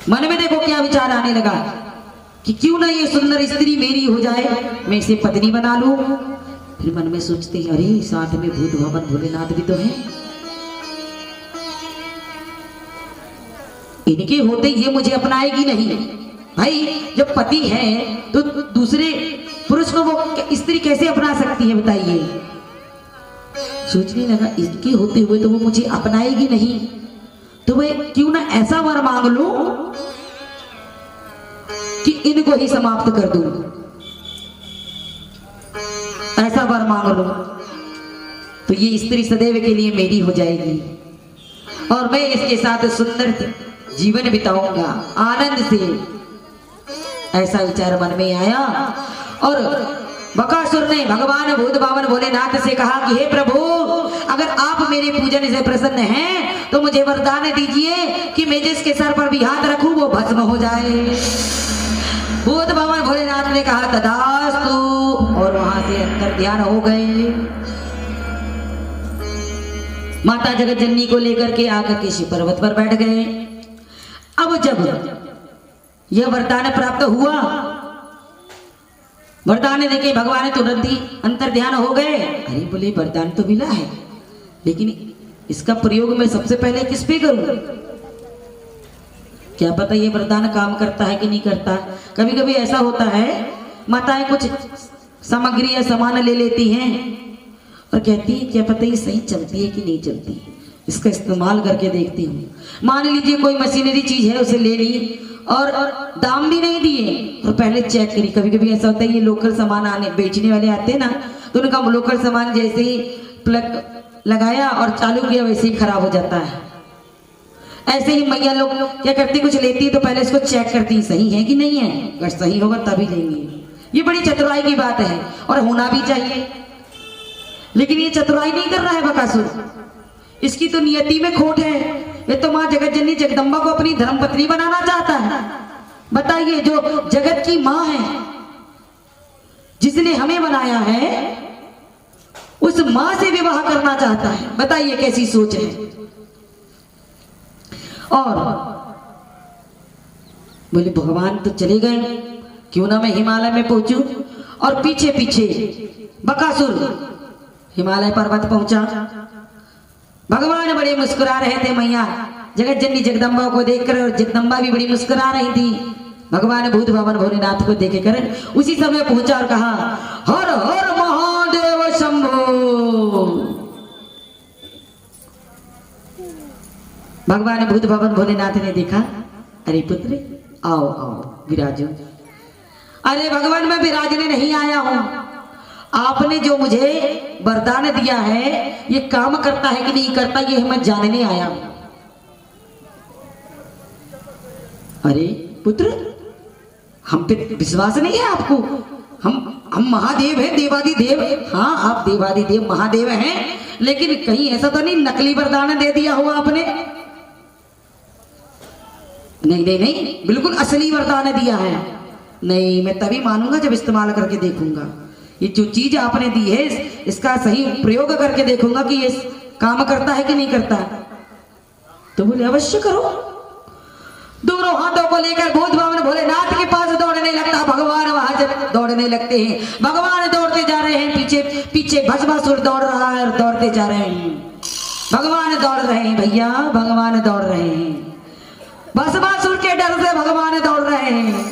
मन में देखो क्या विचार आने लगा कि क्यों ना ये सुंदर स्त्री मेरी हो जाए, मैं इसे पत्नी बना लूं। फिर मन में सोचते हैं अरे साथ में भूत भवन भोलेनाथ भी तो है, इनके होते ये मुझे अपनाएगी नहीं। भाई जब पति है तो दूसरे पुरुष को वो स्त्री कैसे अपना सकती है बताइए। सोचने लगा इनके होते हुए तो वो मुझे अपनाएगी नहीं, तो मैं क्यों ना ऐसा वर मांग लूं कि इनको ही समाप्त कर दूं, ऐसा वर मांग लूं तो ये स्त्री सदैव के लिए मेरी हो जाएगी और मैं इसके साथ सुंदर जीवन बिताऊंगा आनंद से। ऐसा विचार मन में आया और बकासुर ने भगवान भूत भावन भोलेनाथ से कहा कि हे प्रभु, अगर आप मेरे पूजन से प्रसन्न हैं तो मुझे वरदान दीजिए कि मैं जिसके सर पर भी हाथ रखूं वो भस्म हो जाए। भूत भावन भोलेनाथ ने कहा तथास्तु और वहां से अंतर ध्यान हो गए। माता जगत जननी को लेकर के आकर के शिव पर्वत पर बैठ गए। अब जब यह वरदान प्राप्त हुआ, वरदान देके भगवान तुरंत ही अंतर ध्यान हो गए। अरे बोले वरदान तो मिला है, लेकिन इसका प्रयोग मैं सबसे पहले किस पे करूं? क्या पता ये वरदान काम करता है कि नहीं करता। कभी कभी ऐसा होता है माताएं कुछ सामग्री या सामान ले लेती हैं और कहती है क्या पता ये सही चलती है कि नहीं चलती, इसका इस्तेमाल करके देखती हूँ। मान लीजिए कोई मशीनरी चीज है, उसे ले ली और दाम भी नहीं दिए और पहले चेक करी। कभी कभी ऐसा होता है ये लोकल सामान आने बेचने वाले आते हैं ना, तो उनका लोकल सामान जैसे ही प्लग लगाया और चालू किया वैसे ही खराब हो जाता है। ऐसे ही मैया लोग क्या करती, कुछ लेती है तो पहले इसको चेक करती सही है कि नहीं है, अगर सही होगा तभी लेंगे। ये बड़ी चतुराई की बात है और होना भी चाहिए, लेकिन ये चतुराई नहीं कर रहा है बकासुर, इसकी तो नियति में खोट है। ये तो माँ जगत जननी जगदम्बा को अपनी धर्मपत्नी बनाना चाहता है। बताइए जो जगत की माँ है, जिसने हमें बनाया है, उस माँ से विवाह करना चाहता है। बताइए कैसी सोच है। और बोले भगवान तो चले गए, क्यों ना मैं हिमालय में पहुंचूं। और पीछे पीछे बकासुर हिमालय पर्वत पहुंचा। भगवान बड़े मुस्कुरा रहे थे मैया जगत जननी जगदम्बा को देखकर, और जगदम्बा भी बड़ी मुस्कुरा रही थी भगवान भूत भवन भोलेनाथ को देखकर। उसी समय पहुंचा और कहा हर हर महादेव शंभो। भगवान भूत भवन भोलेनाथ ने देखा, अरे पुत्र आओ आओ विराजो। अरे भगवान मैं विराजने नहीं आया हूं, आपने जो मुझे वरदान दिया है ये काम करता है कि नहीं करता ये मैं जानने आया हूं। अरे पुत्र हम पे विश्वास नहीं है आपको, हम महादेव हैं, देवादिदेव। हाँ आप देवादिदेव महादेव हैं, लेकिन कहीं ऐसा तो नहीं नकली वरदान दे दिया हो आपने? नहीं नहीं नहीं, बिल्कुल असली वरदान दिया है। नहीं मैं तभी मानूंगा जब इस्तेमाल करके देखूंगा। ये जो चीज आपने दी है इसका सही प्रयोग करके देखूंगा कि ये काम करता है कि नहीं करता। तो बोले अवश्य करो। दोनों हाथों को लेकर भूत भवन भोलेनाथ के पास दौड़ने लगता। भगवान वहां जब दौड़ने लगते हैं, भगवान दौड़ते जा रहे हैं, पीछे पीछे भस्मासुर दौड़ रहा है और दौड़ते जा रहे हैं। भगवान दौड़ रहे हैं भैया, भगवान दौड़ रहे हैं। भस्मासुर के डर से भगवान दौड़ रहे हैं।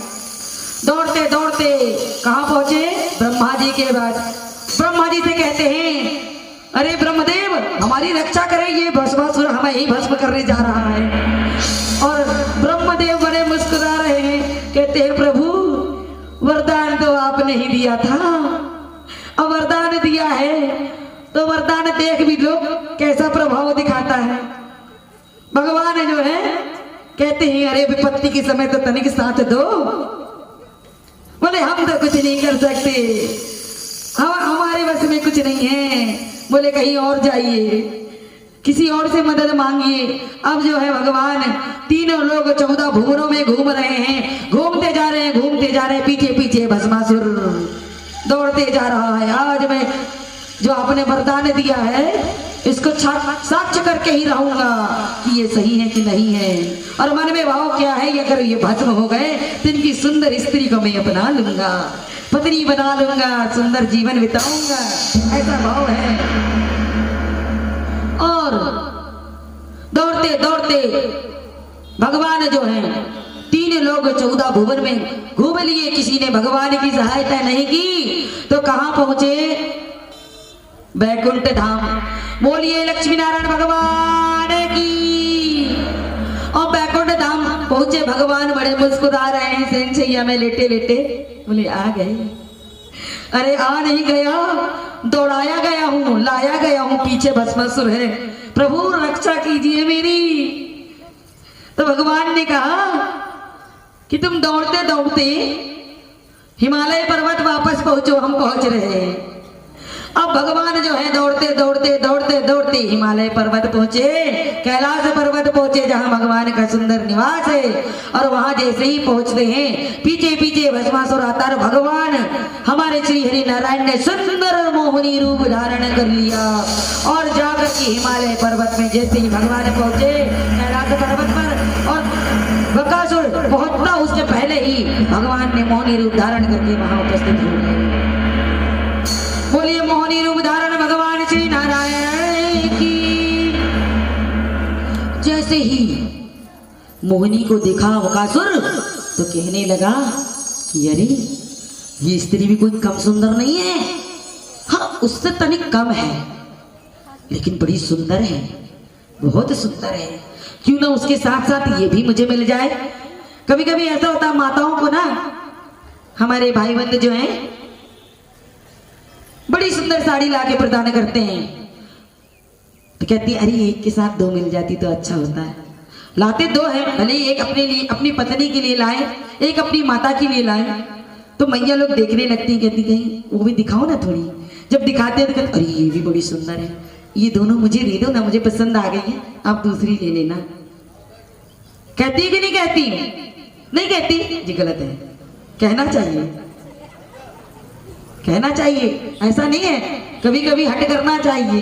दौड़ते दौड़ते कहां पहुंचे? ब्रह्मा जी के पास। ब्रह्मा जी से कहते हैं अरे ब्रह्मदेव हमारी रक्षा करें, ये भस्मासुर हमें ही भस्म करने जा रहा है। और ब्रह्मदेव बड़े मुस्कुरा रहे हैं, कहते हैं प्रभु वरदान तो आपने ही दिया था, अब वरदान दिया है तो वरदान देख भी लो कैसा प्रभाव दिखाता है। भगवान जो है कहते हैं अरे विपत्ति के समय तो तनिक साथ दो। बोले हम तो कुछ नहीं कर सकते, हमारे बस में कुछ नहीं है। बोले कहीं और जाइए, किसी और से मदद मांगिए। अब जो है भगवान तीनों लोग 14 भुवनों में घूम रहे हैं, घूमते जा रहे हैं, घूमते जा रहे हैं। पीछे पीछे भस्मासुर दौड़ते जा रहा है। आज मैं जो आपने वरदान दिया है इसको साक्ष्य करके ही रहूंगा कि ये सही है कि नहीं है। और मन में भाव क्या है, अगर ये भस्म हो गए तो इनकी सुंदर स्त्री को मैं अपना लूंगा, पत्नी बना लूंगा, सुंदर जीवन बिताऊंगा, ऐसा भाव है। और दौड़ते दौड़ते भगवान जो है 3 लोग 14 भुवन में घूम लिए, किसी ने भगवान की सहायता नहीं की तो कहां पहुंचे? बैकुंठ धाम। बोलिए लक्ष्मी नारायण भगवान की। और बैकुंठ धाम पहुंचे भगवान, बड़े मुस्कुरा रहे हैं सेंसैया में लेटे लेटे। बोले आ गए? अरे आ नहीं गया, दौड़ाया गया हूं, लाया गया हूं, पीछे भस्मासुर है, प्रभु रक्षा कीजिए मेरी। तो भगवान ने कहा कि तुम दौड़ते दौड़ते हिमालय पर्वत वापस पहुंचो, हम पहुंच रहे हैं। अब भगवान जो है दौड़ते दौड़ते दौड़ते दौड़ते हिमालय पर्वत पहुंचे, कैलाश पर्वत पहुंचे, जहां भगवान का सुंदर निवास है। और वहां जैसे ही पहुंचते हैं पीछे पीछे भस्मासुर आता है। भगवान हमारे श्री हरि नारायण ने सुंदर मोहिनी रूप धारण कर लिया और जाकर के हिमालय पर्वत में जैसे ही भगवान पहुंचे कैलाश पर्वत पर, और बकासुर पहुंचता उससे पहले ही भगवान ने मोहिनी रूप धारण करके वहां उपस्थित हो गए। बोलिए मोहिनी रूप धारण भगवान श्री नारायण की। जैसे ही मोहिनी को देखा बकासुर तो कहने लगा कि अरे ये स्त्री भी कोई कम सुंदर नहीं है, हाँ उससे तनिक कम है लेकिन बड़ी सुंदर है, बहुत सुंदर है, क्यों ना उसके साथ साथ ये भी मुझे मिल जाए। कभी कभी ऐसा होता है माताओं को ना, हमारे भाई बंद जो हैं बड़ी सुंदर साड़ी लाके प्रदान करते हैं तो कहती है अरे एक के साथ 2 मिल जाती तो अच्छा होता है। लाते 2 है, भले एक अपने लिए अपनी पत्नी के लिए लाए, एक अपनी माता के लिए लाए, तो मैया लोग देखने लगती हैं, कहती कहीं वो भी दिखाओ ना थोड़ी। जब दिखाते हैं तो कहते अरे ये भी बड़ी सुंदर है, ये दोनों मुझे दे दो ना, मुझे पसंद आ गई है, आप दूसरी ले लेना। कहती है कि नहीं कहती? नहीं कहती जी, गलत है, कहना चाहिए, कहना चाहिए, ऐसा नहीं है। कभी कभी हट करना चाहिए,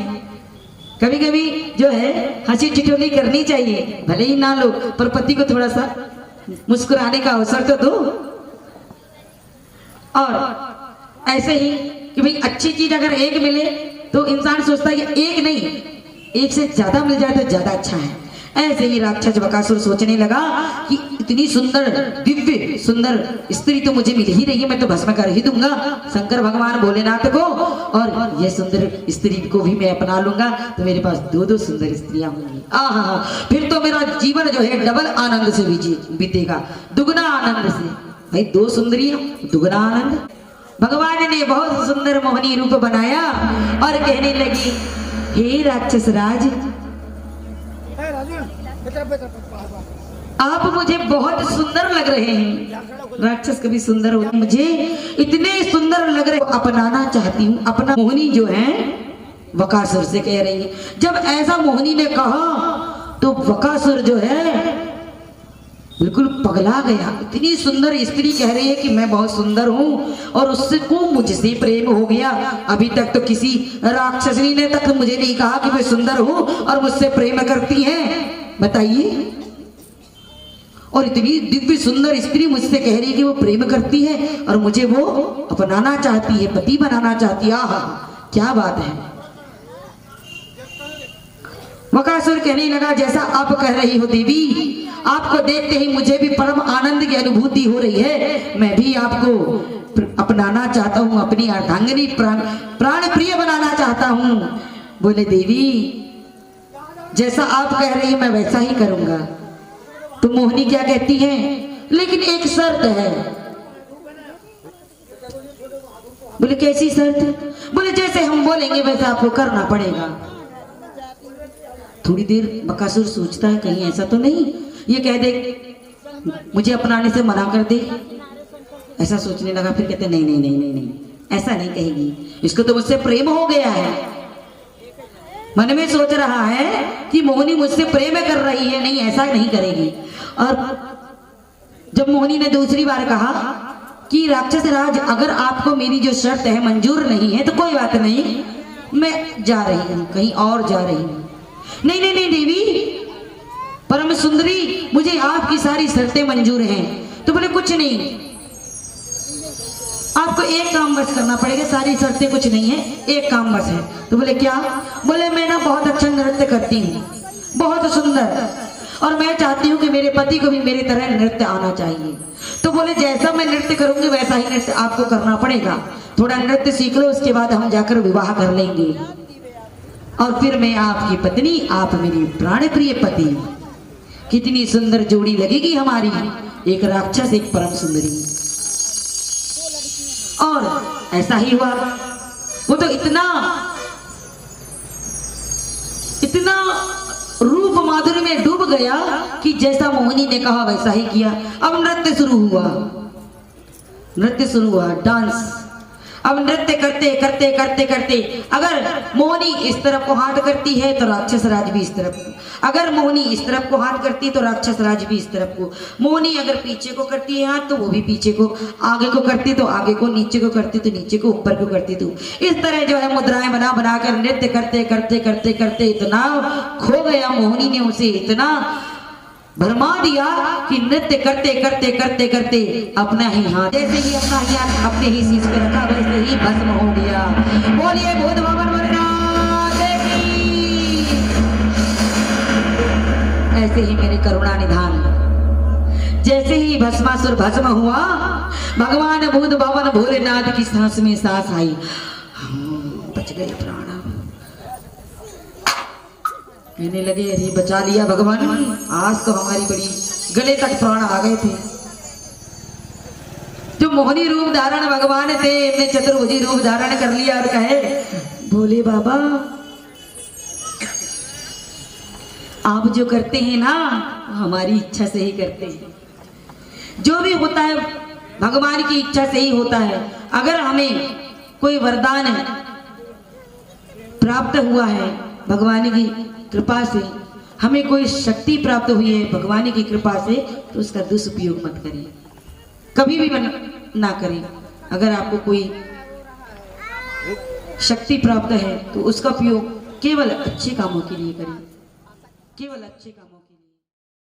कभी कभी जो है हंसी ठिठोली करनी चाहिए, भले ही ना लो पर पति को थोड़ा सा मुस्कुराने का अवसर तो दो। और ऐसे ही कि भाई अच्छी चीज अगर एक मिले तो इंसान सोचता है कि एक नहीं, एक से ज्यादा मिल जाए तो ज्यादा अच्छा है। ऐसे ही राक्षस बकासुर सोचने लगा कि इतनी सुंदर दिव्य सुंदर स्त्री तो मुझे मिल ही रही है, मैं तो भस्म कर ही दूंगा शंकर भगवान भोलेनाथ को, और ये सुंदर स्त्री को भी मैं अपना लूंगा तो मेरे पास 2 सुंदर स्त्रियां होंगी। आहा, फिर तो मेरा जीवन जो है डबल आनंद से बीतेगा, दुगना आनंद से। भाई 2 सुंदरियां, दुगना आनंद। भगवान ने बहुत सुंदर मोहिनी रूप बनाया और कहने लगी हे राक्षस राज, आप मुझे बहुत सुंदर लग रहे हैं। राक्षस कभी सुंदर हो, मुझे इतने सुंदर लग रहे, अपनाना चाहती हूँ। अपना मोहिनी जो है बकासुर से कह रही है। जब ऐसा मोहिनी ने कहा तो बकासुर जो है बिल्कुल पगला गया। इतनी सुंदर स्त्री कह रही है कि मैं बहुत सुंदर हूँ और उससे को मुझसे प्रेम हो गया। अभी तक तो किसी राक्षसनी ने तक मुझे नहीं कहा कि मैं सुंदर हूँ और मुझसे प्रेम करती है, बताइए। और इतनी दिव्य सुंदर स्त्री मुझसे कह रही है कि वो प्रेम करती है और मुझे वो अपनाना चाहती है, पति बनाना चाहती है। आहा, क्या बात है। बकासुर कहने लगा जैसा आप कह रही हो देवी, आपको देखते ही मुझे भी परम आनंद की अनुभूति हो रही है। मैं भी आपको अपनाना चाहता हूँ, अपनी अर्धांगिनी प्राण प्रिय बनाना चाहता हूँ। बोले देवी जैसा आप कह रही है मैं वैसा ही करूंगा। तो मोहिनी क्या कहती है, लेकिन एक शर्त है। बोले कैसी शर्त? बोले जैसे हम बोलेंगे वैसे आपको करना पड़ेगा। थोड़ी देर बकासुर सोचता है कहीं ऐसा तो नहीं ये कह दे मुझे अपनाने से मना कर दे, ऐसा सोचने लगा। फिर कहते नहीं नहीं नहीं नहीं नहीं, ऐसा नहीं कहेगी, इसको तो मुझसे प्रेम हो गया है। मन में सोच रहा है कि मोहिनी मुझसे प्रेम कर रही है, नहीं ऐसा नहीं करेगी। और जब मोहिनी ने दूसरी बार कहा कि राक्षस राज अगर आपको मेरी जो शर्त है मंजूर नहीं है तो कोई बात नहीं, मैं जा रही हूँ, कहीं और जा रही हूँ। नहीं नहीं नहीं देवी, परम सुंदरी, मुझे आपकी सारी शर्तें मंजूर हैं। तो बोले कुछ नहीं, आपको एक काम बस करना पड़ेगा, सारी शर्तें कुछ नहीं है, एक काम बस है। तो बोले क्या? बोले मैं ना बहुत अच्छा नृत्य करती हूँ, बहुत सुंदर, और मैं चाहती हूँ कि मेरे पति को भी मेरी तरह नृत्य आना चाहिए। तो बोले जैसा मैं नृत्य करूंगी वैसा ही नृत्य आपको करना पड़ेगा, थोड़ा नृत्य सीख लो, उसके बाद हम जाकर विवाह कर लेंगे और फिर मैं आपकी पत्नी, आप मेरी प्राण प्रिय पति। कितनी सुंदर जोड़ी लगेगी हमारी, एक राक्षस एक परम सुंदरी। और ऐसा ही हुआ। वो तो इतना इतना रूप माधुर्य में डूब गया कि जैसा मोहिनी ने कहा वैसा ही किया। अब नृत्य शुरू हुआ, नृत्य शुरू हुआ, डांस। अब नृत्य करते करते करते करते अगर मोहिनी इस तरफ को हाथ करती है तो राक्षस राज भी इस तरफ को, अगर मोहिनी इस तरफ को हाथ करती है तो राक्षस राज भी इस तरफ को, मोहिनी अगर पीछे को करती है हाथ तो वो भी पीछे को, आगे को करती तो आगे को, नीचे को करती तो नीचे को, ऊपर को करती तो। इस तरह जो है मुद्राएं बना बनाकर नृत्य करते करते करते करते इतना खो गया मोहिनी ने उसे, इतना भरमा दिया कि नृत्य करते करते करते करते अपना ही हाथ, जैसे ही अपना ही हाथ अपने ही शीश पे रखा वैसे ही भस्म हो गया। बोलिए भूत भवन वरनाथ की। ऐसे ही मेरे करुणा निधान, जैसे ही भस्मासुर भस्म हुआ, भगवान भूत भवन भोलेनाथ की सांस में सांस आई, बच गए प्राण। कहने लगे अरे बचा लिया भगवान, आज तो हमारी बड़ी गले तक प्राण आ गए थे। जो मोहिनी रूप धारण भगवान थे, इनने चतुर्भुजी रूप धारण कर लिया और कहे भोले बाबा आप जो करते हैं ना हमारी इच्छा से ही करते हैं, जो भी होता है भगवान की इच्छा से ही होता है। अगर हमें कोई वरदान प्राप्त हुआ है भगवान की कृपा से, हमें कोई शक्ति प्राप्त हुई है भगवान की कृपा से, तो उसका दुरुपयोग मत करें, कभी भी ना करें। अगर आपको कोई शक्ति प्राप्त है तो उसका उपयोग केवल अच्छे कामों के लिए करें, केवल अच्छे कामों